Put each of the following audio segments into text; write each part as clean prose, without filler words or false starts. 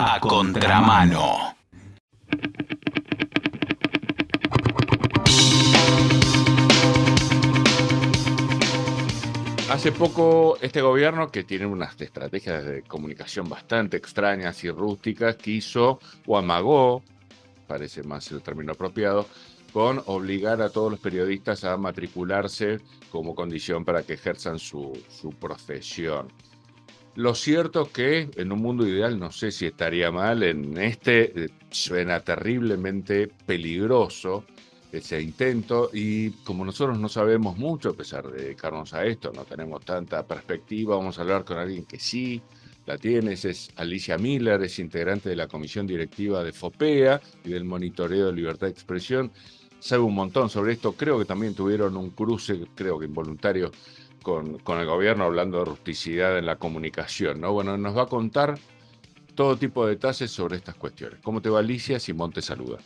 A contramano. Hace poco este gobierno, que tiene unas estrategias de comunicación bastante extrañas y rústicas, quiso o amagó, parece más el término apropiado, con obligar a todos los periodistas a matricularse como condición para que ejerzan su profesión. Lo cierto es que en un mundo ideal, no sé si estaría mal, en suena terriblemente peligroso ese intento, y como nosotros no sabemos mucho, a pesar de dedicarnos a esto, no tenemos tanta perspectiva, vamos a hablar con alguien que sí la tiene. Es Alicia Miller, es integrante de la comisión directiva de FOPEA y del monitoreo de libertad de expresión, sabe un montón sobre esto. Creo que también tuvieron un cruce, creo que involuntario, con el gobierno, hablando de rusticidad en la comunicación, ¿no? Bueno, nos va a contar todo tipo de detalles sobre estas cuestiones. ¿Cómo te va, Alicia? Simón te saluda.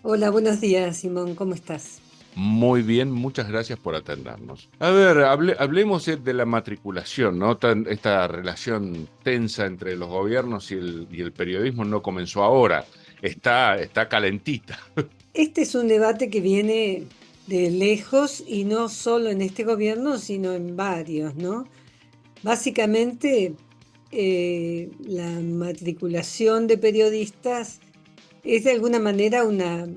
Hola, buenos días, Simón, ¿cómo estás? Muy bien, muchas gracias por atendernos. A ver, hablemos de la matriculación, ¿no? Esta relación tensa entre los gobiernos y el periodismo no comenzó ahora, está calentita. Este es un debate que viene de lejos y no solo en este gobierno, sino en varios, ¿no? Básicamente, la matriculación de periodistas es de alguna manera una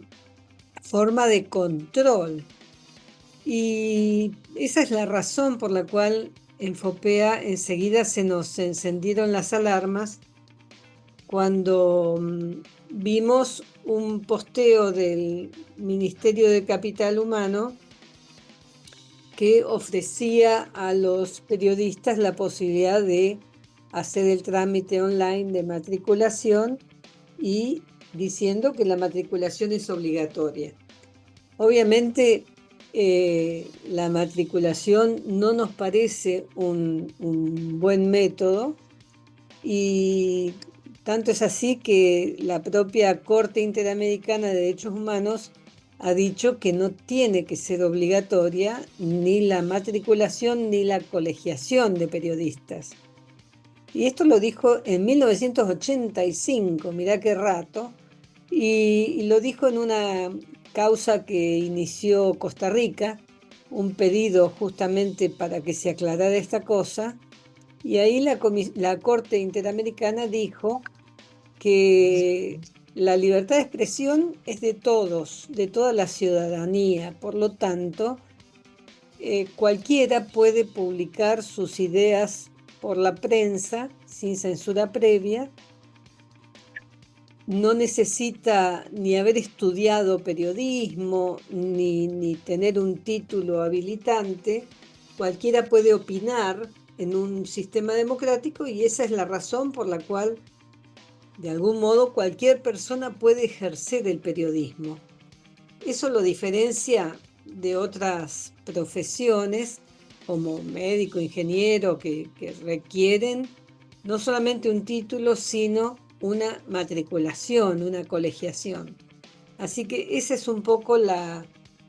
forma de control. Y esa es la razón por la cual en FOPEA enseguida se nos encendieron las alarmas cuando vimos un posteo del Ministerio de Capital Humano que ofrecía a los periodistas la posibilidad de hacer el trámite online de matriculación y diciendo que la matriculación es obligatoria. Obviamente, la matriculación no nos parece un buen método, y tanto es así que la propia Corte Interamericana de Derechos Humanos ha dicho que no tiene que ser obligatoria ni la matriculación ni la colegiación de periodistas. Y esto lo dijo en 1985, mirá qué rato, y lo dijo en una causa que inició Costa Rica, un pedido justamente para que se aclarara esta cosa. Y ahí la Corte Interamericana dijo que la libertad de expresión es de todos, de toda la ciudadanía. Por lo tanto, cualquiera puede publicar sus ideas por la prensa sin censura previa. No necesita ni haber estudiado periodismo, ni tener un título habilitante. Cualquiera puede opinar en un sistema democrático, y esa es la razón por la cual, de algún modo, cualquier persona puede ejercer el periodismo. Eso lo diferencia de otras profesiones, como médico, ingeniero, que requieren no solamente un título, sino una matriculación, una colegiación. Así que esa es un poco la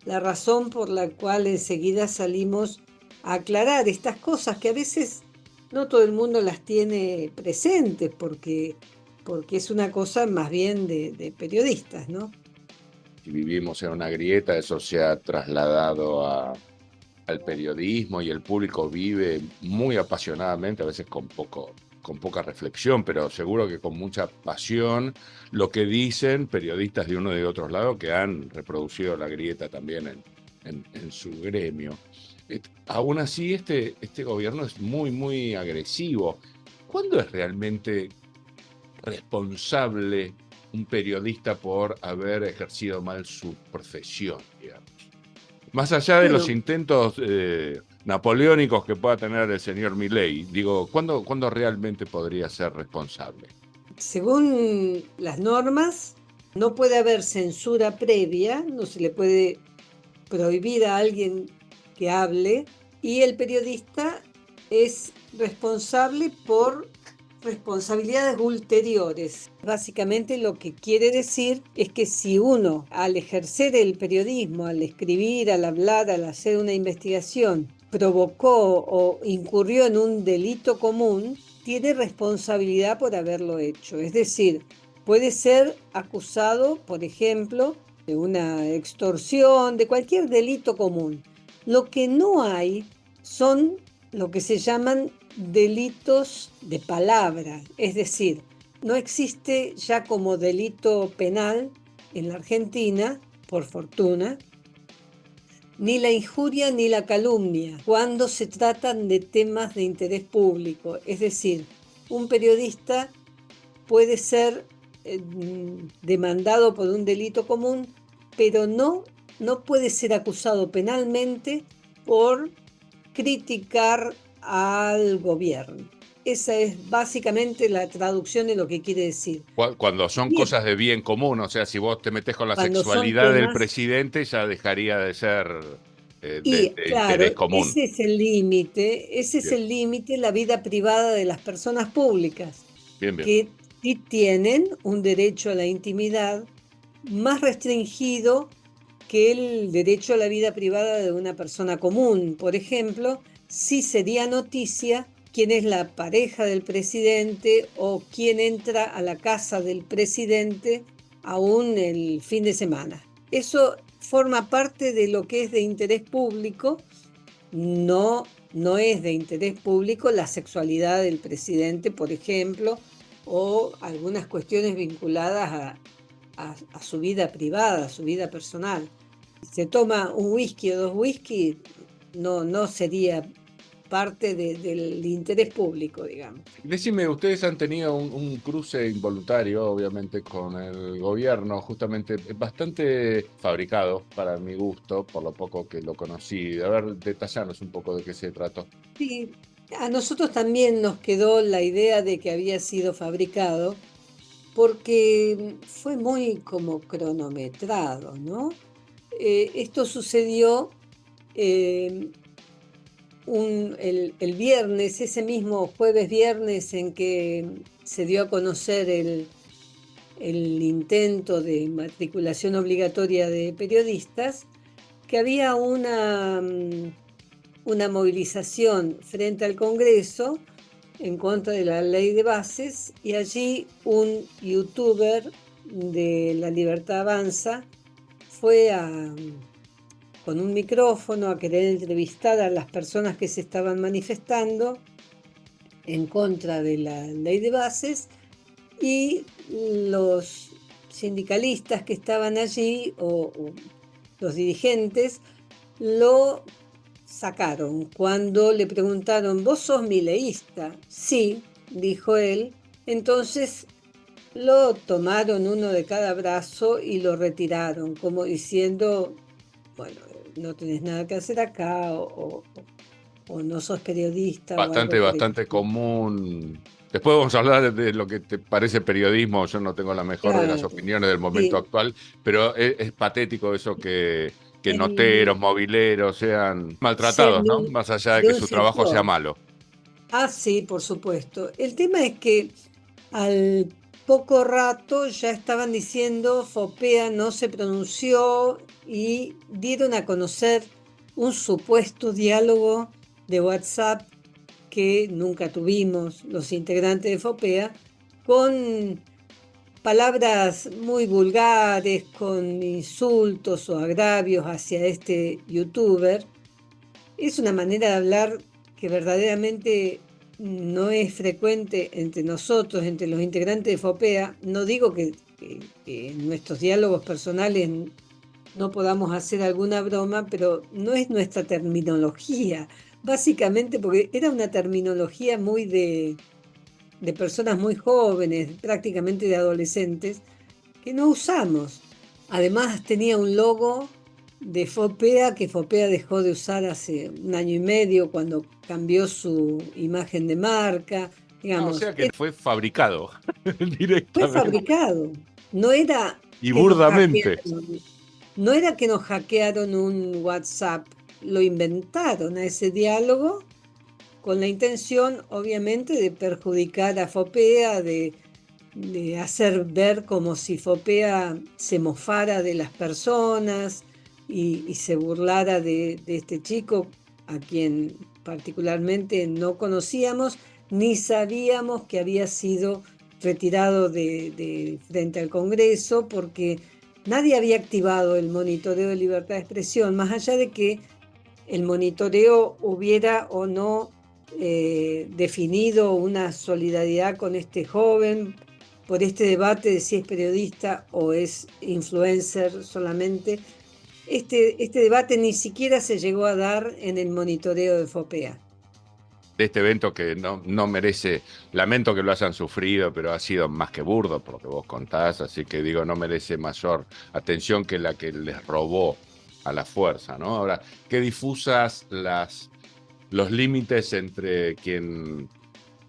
razón por la cual enseguida salimos a aclarar estas cosas que a veces no todo el mundo las tiene presentes, porque es una cosa más bien de periodistas, ¿no? Si vivimos en una grieta, eso se ha trasladado al periodismo, y el público vive muy apasionadamente, a veces con poca reflexión, pero seguro que con mucha pasión, lo que dicen periodistas de uno y de otros lados que han reproducido la grieta también en su gremio. Aún así, este gobierno es muy, muy agresivo. ¿Cuándo es realmente responsable un periodista por haber ejercido mal su profesión, digamos? Más allá de los intentos napoleónicos que pueda tener el señor Milei, digo, ¿cuándo realmente podría ser responsable? Según las normas, no puede haber censura previa, no se le puede prohibir a alguien que hable, y el periodista es responsable por responsabilidades ulteriores. Básicamente lo que quiere decir es que si uno, al ejercer el periodismo, al escribir, al hablar, al hacer una investigación, provocó o incurrió en un delito común, tiene responsabilidad por haberlo hecho. Es decir, puede ser acusado, por ejemplo, de una extorsión, de cualquier delito común. Lo que no hay son lo que se llaman delitos de palabra, es decir, no existe ya como delito penal en la Argentina, por fortuna, ni la injuria ni la calumnia cuando se tratan de temas de interés público. Es decir, un periodista puede ser demandado por un delito común, pero no puede ser acusado penalmente por criticar al gobierno. Esa es básicamente la traducción de lo que quiere decir. Cuando son Bien, cosas de bien común, o sea, si vos te metés con la cuando son sexualidad del temas. presidente, ya dejaría de ser Y de claro, interés común. ese es Bien, el límite, la vida privada de las personas públicas, bien, bien. que sí tienen un derecho a la intimidad más restringido que el derecho a la vida privada de una persona común. Por ejemplo, sí sería noticia quién es la pareja del presidente o quién entra a la casa del presidente aún el fin de semana. Eso forma parte de lo que es de interés público. No es de interés público la sexualidad del presidente, por ejemplo, o algunas cuestiones vinculadas a su vida privada, a su vida personal. Si se toma un whisky o 2 whisky, no sería parte del interés público, digamos. Decime, ustedes han tenido un cruce involuntario, obviamente, con el gobierno, justamente bastante fabricado para mi gusto, por lo poco que lo conocí. A ver, detallanos un poco de qué se trató. Sí, a nosotros también nos quedó la idea de que había sido fabricado porque fue muy como cronometrado, ¿no? Esto sucedió eh, el viernes, ese mismo jueves viernes en que se dio a conocer el intento de matriculación obligatoria de periodistas, que había una movilización frente al Congreso en contra de la ley de bases, y allí un youtuber de La Libertad Avanza fue con un micrófono a querer entrevistar a las personas que se estaban manifestando en contra de la ley de bases, y los sindicalistas que estaban allí o los dirigentes lo sacaron. Cuando le preguntaron, ¿vos sos mileísta? Sí, dijo él. Entonces lo tomaron uno de cada brazo y lo retiraron, como diciendo, bueno, no tenés nada que hacer acá, o no sos periodista o algo por el Bastante estilo. común. Después vamos a hablar de lo que te parece periodismo. Yo no tengo la mejor de las Claro, opiniones del momento sí. actual, pero es patético eso que noteros, En, mobileros sean sí, maltratados, ¿no? Más allá de de que un su trabajo sea sector. malo. Ah, sí, por supuesto. El tema es que al poco rato ya estaban diciendo FOPEA no se pronunció, y dieron a conocer un supuesto diálogo de WhatsApp que nunca tuvimos los integrantes de FOPEA, con palabras muy vulgares, con insultos o agravios hacia este youtuber. Es una manera de hablar que verdaderamente no es frecuente entre nosotros, entre los integrantes de FOPEA. No digo que en nuestros diálogos personales no podamos hacer alguna broma, pero no es nuestra terminología, básicamente porque era una terminología muy de personas muy jóvenes, prácticamente de adolescentes, que no usamos. Además tenía un logo de FOPEA que FOPEA dejó de usar hace 1 año y medio, cuando cambió su imagen de marca. Ah, o Digamos, sea que fue fabricado fue directamente fabricado. No era y que nos burdamente. hackearon, no era que nos hackearon un WhatsApp, lo inventaron a ese diálogo con la intención, obviamente, de perjudicar a FOPEA, de hacer ver como si FOPEA se mofara de las personas y se burlara de este chico, a quien particularmente no conocíamos, ni sabíamos que había sido retirado de frente al Congreso, porque nadie había activado el monitoreo de libertad de expresión, más allá de que el monitoreo hubiera o no definido una solidaridad con este joven por este debate de si es periodista o es influencer solamente. Este debate ni siquiera se llegó a dar en el monitoreo de FOPEA. De este evento que no merece, lamento que lo hayan sufrido, pero ha sido más que burdo por lo que vos contás, así que digo, no merece mayor atención que la que les robó a la fuerza, ¿no? Ahora, qué difusas los límites entre quien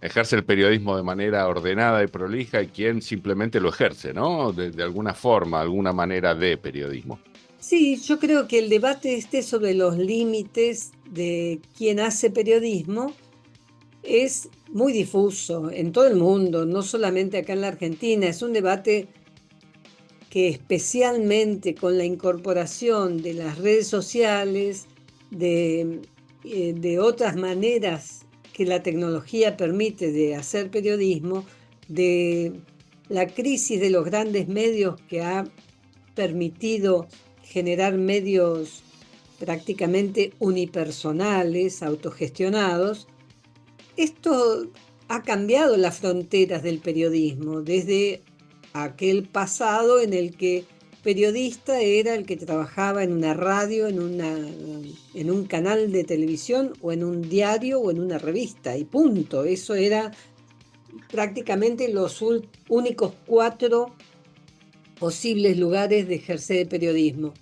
ejerce el periodismo de manera ordenada y prolija y quien simplemente lo ejerce, ¿no? De alguna forma, alguna manera de periodismo. Sí, yo creo que el debate sobre los límites de quien hace periodismo es muy difuso en todo el mundo, no solamente acá en la Argentina. Es un debate que, especialmente con la incorporación de las redes sociales, de otras maneras que la tecnología permite de hacer periodismo, de la crisis de los grandes medios que ha permitido generar medios prácticamente unipersonales, autogestionados. Esto ha cambiado las fronteras del periodismo, desde aquel pasado en el que periodista era el que trabajaba en una radio, en un canal de televisión o en un diario o en una revista, y punto. Eso era prácticamente los únicos 4 posibles lugares de ejercer periodismo.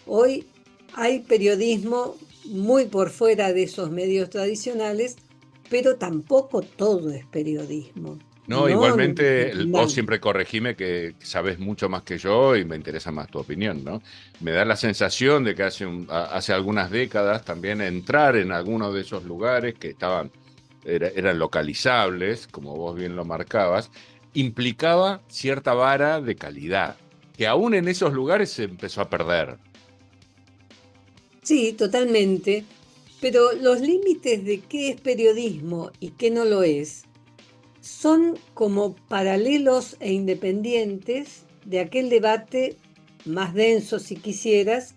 Hoy hay periodismo muy por fuera de esos medios tradicionales, pero tampoco todo es periodismo. No, igualmente, vos siempre corregime que sabés mucho más que yo y me interesa más tu opinión, ¿no? Me da la sensación de que hace algunas décadas también entrar en algunos de esos lugares que eran localizables, como vos bien lo marcabas, implicaba cierta vara de calidad, que aún en esos lugares se empezó a perder. Sí, totalmente, pero los límites de qué es periodismo y qué no lo es son como paralelos e independientes de aquel debate más denso, si quisieras,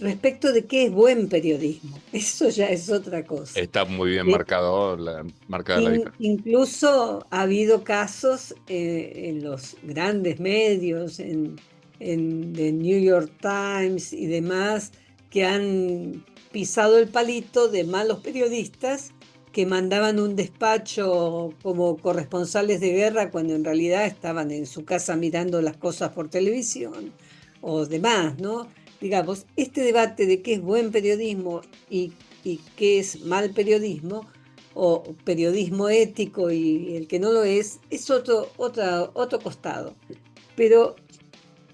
respecto de qué es buen periodismo. Eso ya es otra cosa. Está muy bien marcada la diferencia. Incluso ha habido casos en los grandes medios, en The New York Times y demás, que han pisado el palito de malos periodistas que mandaban un despacho como corresponsales de guerra cuando en realidad estaban en su casa mirando las cosas por televisión o demás, ¿no? Digamos, este debate de qué es buen periodismo y qué es mal periodismo, o periodismo ético y el que no lo es otro costado. Pero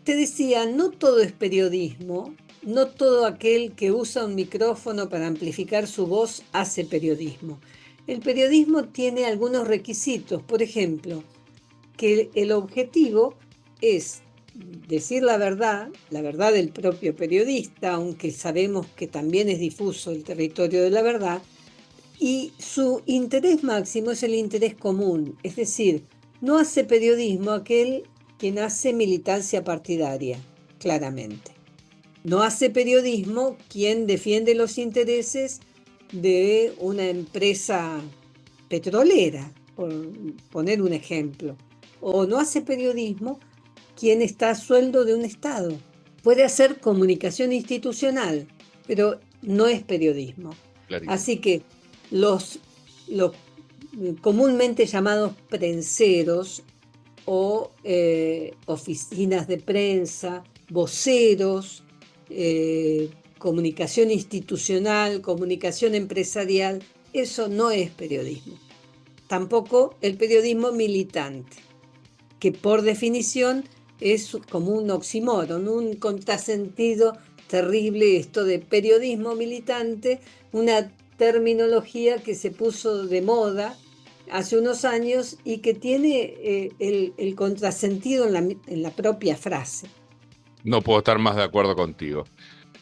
te decía, no todo es periodismo, no todo aquel que usa un micrófono para amplificar su voz hace periodismo. El periodismo tiene algunos requisitos, por ejemplo, que el objetivo es decir la verdad del propio periodista, aunque sabemos que también es difuso el territorio de la verdad, y su interés máximo es el interés común, es decir, no hace periodismo aquel quien hace militancia partidaria, claramente. No hace periodismo quien defiende los intereses de una empresa petrolera, por poner un ejemplo. O no hace periodismo quien está a sueldo de un Estado. Puede hacer comunicación institucional, pero no es periodismo. Clarísimo. Así que los comúnmente llamados prenseros o oficinas de prensa, voceros, comunicación institucional, comunicación empresarial, eso no es periodismo. Tampoco el periodismo militante, que por definición es como un oxímoron, un contrasentido terrible, esto de periodismo militante, una terminología que se puso de moda hace unos años y que tiene el contrasentido en la propia frase. No puedo estar más de acuerdo contigo.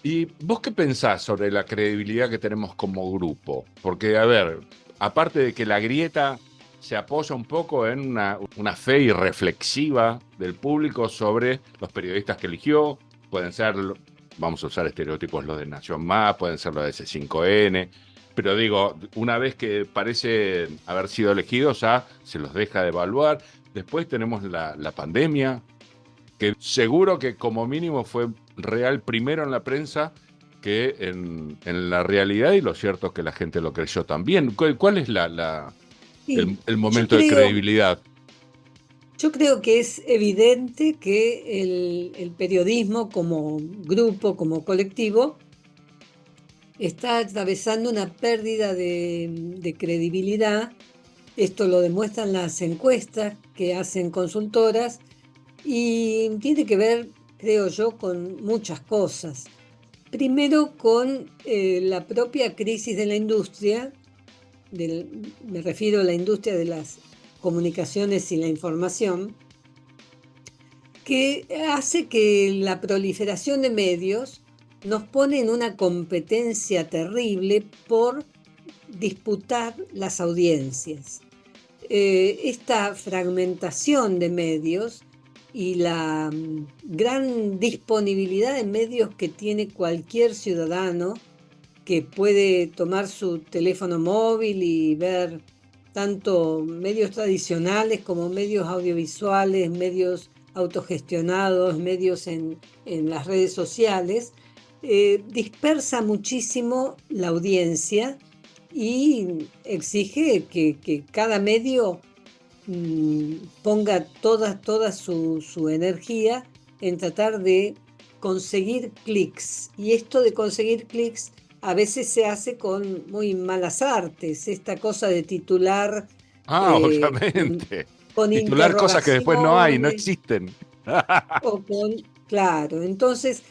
¿Y vos qué pensás sobre la credibilidad que tenemos como grupo? Porque, a ver, aparte de que la grieta se apoya un poco en una fe irreflexiva del público sobre los periodistas que eligió. Pueden ser, vamos a usar estereotipos, los de Nación Más, pueden ser los de C5N, pero digo, una vez que parece haber sido elegidos ya se los deja de evaluar. Después tenemos la pandemia, que seguro que como mínimo fue real primero en la prensa que en la realidad, y lo cierto es que la gente lo creyó también. ¿Cuál es Sí, el yo momento de creo, credibilidad? yo creo que es evidente que el periodismo como grupo, como colectivo, está atravesando una pérdida de credibilidad. Esto lo demuestran las encuestas que hacen consultoras y tiene que ver, creo yo, con muchas cosas. Primero con la propia crisis de la industria, me refiero a la industria de las comunicaciones y la información, que hace que la proliferación de medios nos pone en una competencia terrible por disputar las audiencias. Esta fragmentación de medios y la gran disponibilidad de medios que tiene cualquier ciudadano que puede tomar su teléfono móvil y ver tanto medios tradicionales como medios audiovisuales, medios autogestionados, medios en las redes sociales, dispersa muchísimo la audiencia y exige que cada medio ponga toda su energía en tratar de conseguir clics. Y esto de conseguir clics a veces se hace con muy malas artes, esta cosa de titular con, Obviamente. con Titular cosas que después no hay, no interrogaciones existen. o con... Claro, entonces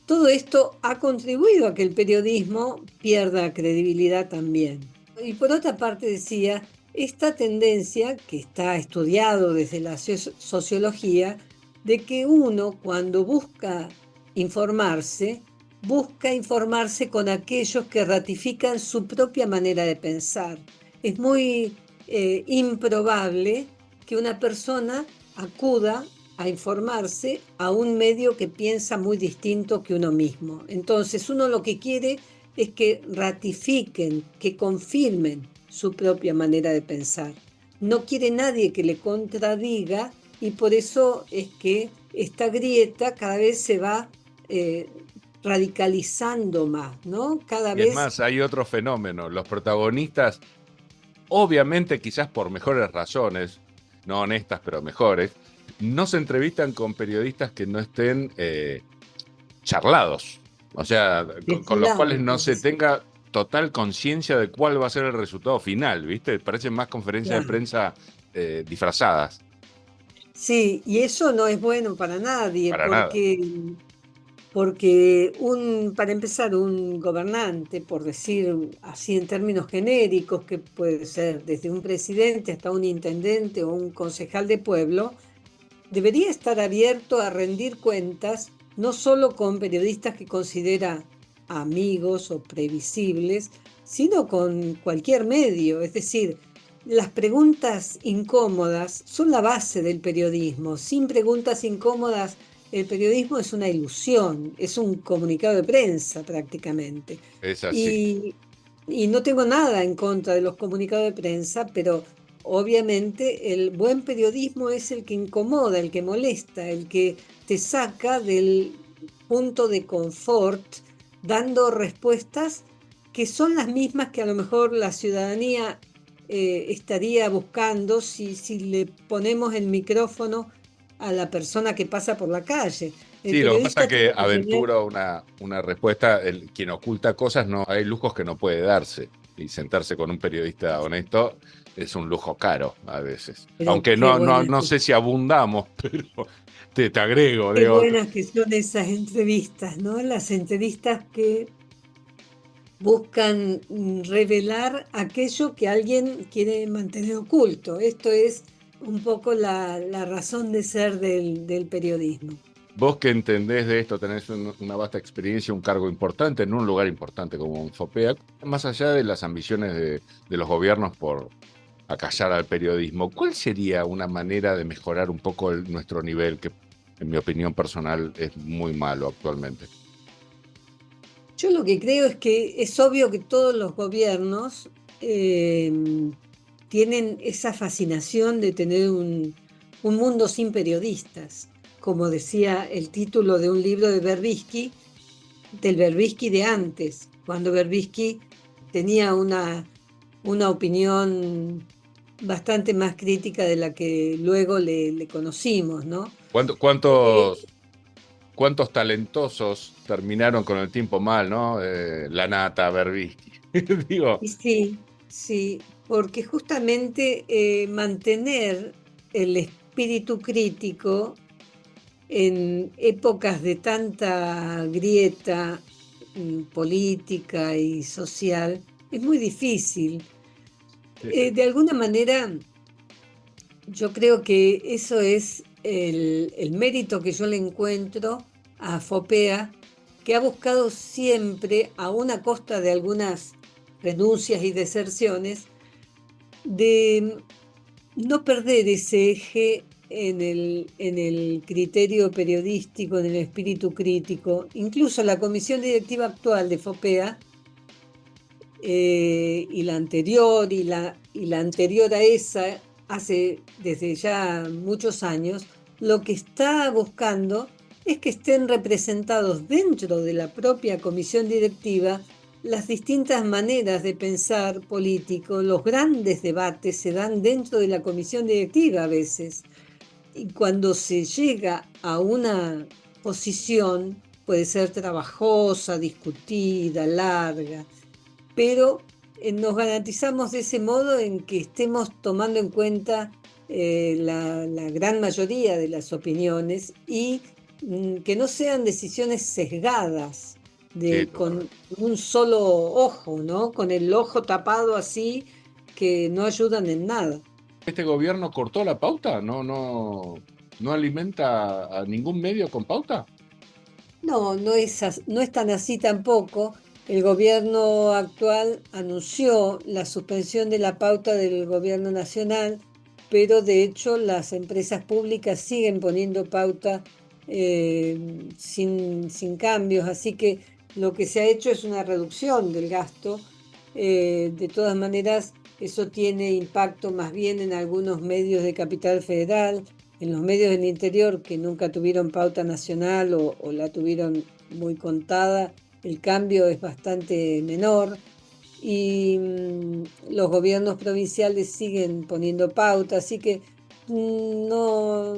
todo esto ha contribuido a que el periodismo pierda credibilidad también. Y por otra parte decía, esta tendencia que está estudiado desde la sociología, de que uno cuando busca informarse con aquellos que ratifican su propia manera de pensar. Es muy improbable que una persona acuda a informarse a un medio que piensa muy distinto que uno mismo. Entonces uno lo que quiere es que ratifiquen, que confirmen su propia manera de pensar. No quiere nadie que le contradiga y por eso es que esta grieta cada vez se va radicalizando más, ¿no? Cada Y es vez... más, hay otro fenómeno. Los protagonistas, obviamente quizás por mejores razones, no honestas, pero mejores, no se entrevistan con periodistas que no estén charlados. O sea, con los cuales no se Desfilantes, tenga total conciencia de cuál va a ser el resultado final, ¿viste? Parecen más conferencias de claro. prensa disfrazadas. Sí, y eso no es bueno para nadie, Para nada. porque para empezar, un gobernante, por decir así en términos genéricos, que puede ser desde un presidente hasta un intendente o un concejal de pueblo, debería estar abierto a rendir cuentas, no solo con periodistas que considera amigos o previsibles, sino con cualquier medio. Es decir, las preguntas incómodas son la base del periodismo. Sin preguntas incómodas, el periodismo es una ilusión, es un comunicado de prensa prácticamente. Es así. Y, y no tengo nada en contra de los comunicados de prensa, pero obviamente el buen periodismo es el que incomoda, el que molesta, el que te saca del punto de confort, dando respuestas que son las mismas que a lo mejor la ciudadanía estaría buscando si le ponemos el micrófono a la persona que pasa por la calle. El Sí, lo que pasa es periodista que tiene que tener... aventura una respuesta. Quien oculta cosas, no hay lujos que no puede darse. Y sentarse con un periodista honesto es un lujo caro a veces. Pero Aunque no sé si abundamos, pero te agrego, qué digo. buenas que son esas entrevistas, ¿no? Las entrevistas que buscan revelar aquello que alguien quiere mantener oculto. Esto es un poco la razón de ser del periodismo. Vos que entendés de esto, tenés una vasta experiencia, un cargo importante en un lugar importante como FOPEA, más allá de las ambiciones de los gobiernos por acallar al periodismo, ¿cuál sería una manera de mejorar un poco nuestro nivel, que en mi opinión personal es muy malo actualmente? Yo lo que creo es que es obvio que todos los gobiernos tienen esa fascinación de tener un mundo sin periodistas, como decía el título de un libro de Berbisky, del Berbisky de antes, cuando Berbisky tenía una opinión bastante más crítica de la que luego le conocimos, ¿no? ¿Cuánto- Eh, ¿Cuántos, cuántos talentosos terminaron con el tiempo mal, ¿no? La Nata, Berbisky. Digo, y sí, sí, porque justamente mantener el espíritu crítico en épocas de tanta grieta política y social es muy difícil. sí, sí. De alguna manera, yo creo que eso es el mérito que yo le encuentro a FOPEA, que ha buscado siempre, aún a costa de algunas renuncias y deserciones, de no perder ese eje en el criterio periodístico, en el espíritu crítico. Incluso la comisión directiva actual de FOPEA y la anterior a esa, hace desde ya muchos años, lo que está buscando es que estén representados dentro de la propia comisión directiva las distintas maneras de pensar político. Los grandes debates se dan dentro de la comisión directiva a veces. Y cuando se llega a una posición, puede ser trabajosa, discutida, larga, pero nos garantizamos de ese modo en que estemos tomando en cuenta la gran mayoría de las opiniones y que no sean decisiones sesgadas Sí, con totalmente. un solo ojo, ¿no? Con el ojo tapado así que no ayudan en nada. ¿Este gobierno cortó la pauta? ¿No alimenta a ningún medio con pauta? No, no es tan así tampoco. El gobierno actual anunció la suspensión de la pauta del gobierno nacional, pero de hecho las empresas públicas siguen poniendo pauta sin cambios, así que lo que se ha hecho es una reducción del gasto. De todas maneras, eso tiene impacto más bien en algunos medios de Capital Federal, en los medios del interior que nunca tuvieron pauta nacional o la tuvieron muy contada, el cambio es bastante menor y los gobiernos provinciales siguen poniendo pauta, así que no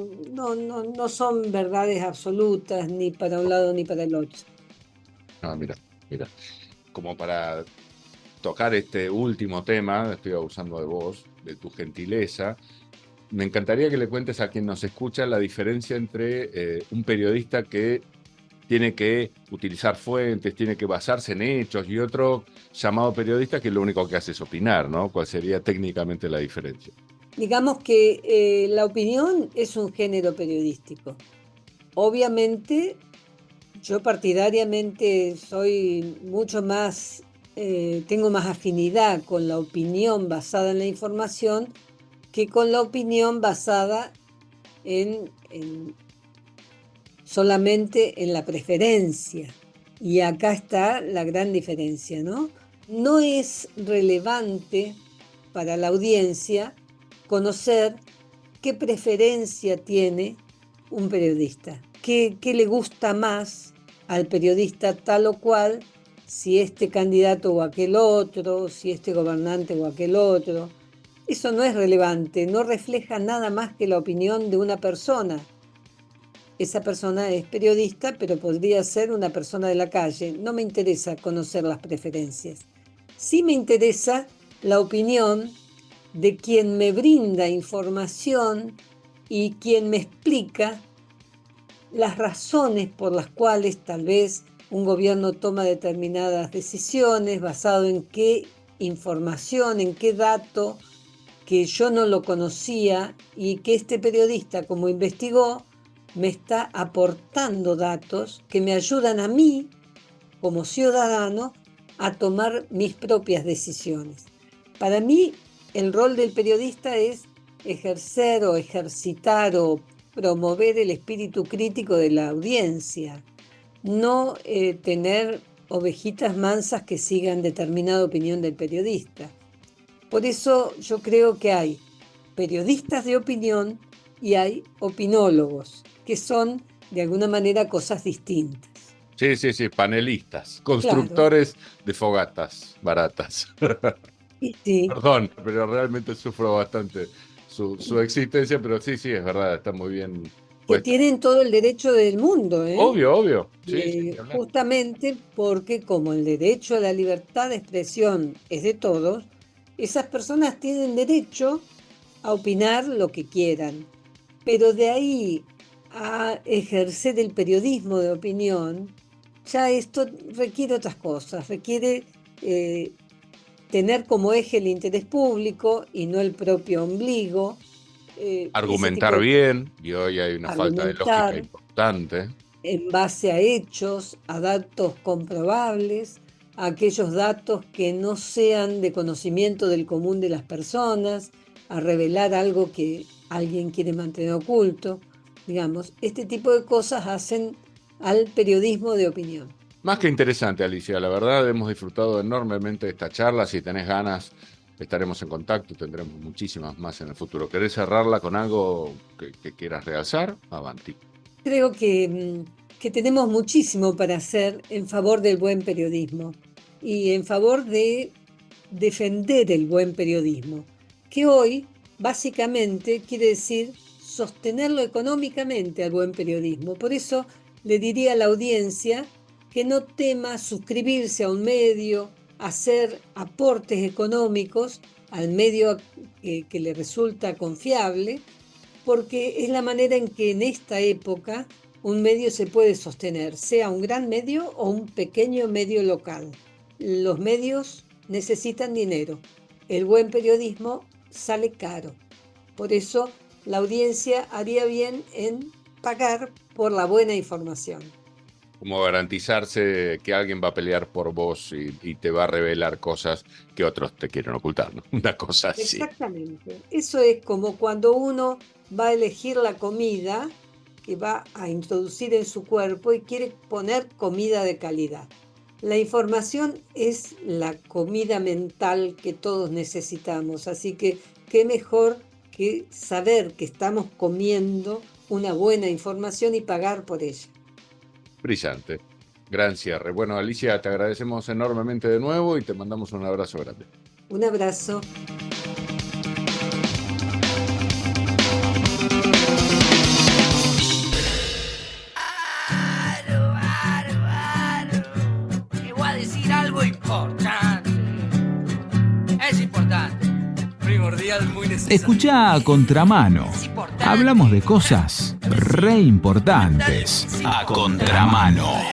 son verdades absolutas ni para un lado ni para el otro. Ah, mira, mira. Como para tocar este último tema, estoy abusando de vos, de tu gentileza. Me encantaría que le cuentes a quien nos escucha la diferencia entre un periodista que tiene que utilizar fuentes, tiene que basarse en hechos y otro llamado periodista que lo único que hace es opinar, ¿no? ¿Cuál sería técnicamente la diferencia? Digamos que la opinión es un género periodístico. Obviamente, yo partidariamente soy mucho más, tengo más afinidad con la opinión basada en la información que con la opinión basada en solamente en la preferencia. Y acá está la gran diferencia, ¿no? No es relevante para la audiencia conocer qué preferencia tiene un periodista, qué le gusta más al periodista tal o cual, si este candidato o aquel otro, si este gobernante o aquel otro. Eso no es relevante, no refleja nada más que la opinión de una persona. Esa persona es periodista, pero podría ser una persona de la calle. No me interesa conocer las preferencias. Sí me interesa la opinión de quien me brinda información y quien me explica las razones por las cuales tal vez un gobierno toma determinadas decisiones basado en qué información, en qué dato que yo no lo conocía y que este periodista, como investigó, me está aportando datos que me ayudan a mí, como ciudadano, a tomar mis propias decisiones. Para mí, el rol del periodista es ejercer o ejercitar o promover el espíritu crítico de la audiencia, no tener ovejitas mansas que sigan determinada opinión del periodista. Por eso yo creo que hay periodistas de opinión y hay opinólogos, que son de alguna manera cosas distintas. Sí, panelistas, constructores de fogatas baratas. Y sí, Perdón, pero realmente sufro bastante su existencia, pero sí, es verdad, está muy bien que puesta. tienen todo el derecho del mundo, ¿eh? Obvio. Sí, ni hablar. Justamente porque como el derecho a la libertad de expresión es de todos, esas personas tienen derecho a opinar lo que quieran. Pero de ahí a ejercer el periodismo de opinión, ya esto requiere otras cosas, requiere tener como eje el interés público y no el propio ombligo. Argumentar bien, y hoy hay una falta de lógica importante. En base a hechos, a datos comprobables, a aquellos datos que no sean de conocimiento del común de las personas, a revelar algo que alguien quiere mantener oculto. Digamos, este tipo de cosas hacen al periodismo de opinión. Más que interesante, Alicia, la verdad hemos disfrutado enormemente de esta charla. Si tenés ganas, estaremos en contacto, tendremos muchísimas más en el futuro. ¿Querés cerrarla con algo que quieras realzar? Avanti. Creo que tenemos muchísimo para hacer en favor del buen periodismo y en favor de defender el buen periodismo, que hoy básicamente quiere decir sostenerlo económicamente al buen periodismo. Por eso le diría a la audiencia que no tema suscribirse a un medio, hacer aportes económicos al medio que le resulta confiable, porque es la manera en que en esta época un medio se puede sostener, sea un gran medio o un pequeño medio local. Los medios necesitan dinero, el buen periodismo sale caro. Por eso la audiencia haría bien en pagar por la buena información. Como garantizarse que alguien va a pelear por vos y te va a revelar cosas que otros te quieren ocultar, ¿no? Una cosa así. Exactamente. Eso es como cuando uno va a elegir la comida que va a introducir en su cuerpo y quiere poner comida de calidad. La información es la comida mental que todos necesitamos, así que qué mejor que saber que estamos comiendo una buena información y pagar por ella. Brillante. Gran cierre. Bueno, Alicia, te agradecemos enormemente de nuevo y te mandamos un abrazo grande. Un abrazo. Te voy a decir algo importante. Es importante. Primordial, muy necesario. Escuchá a Contramano. Hablamos de cosas re importantes. A Contramano.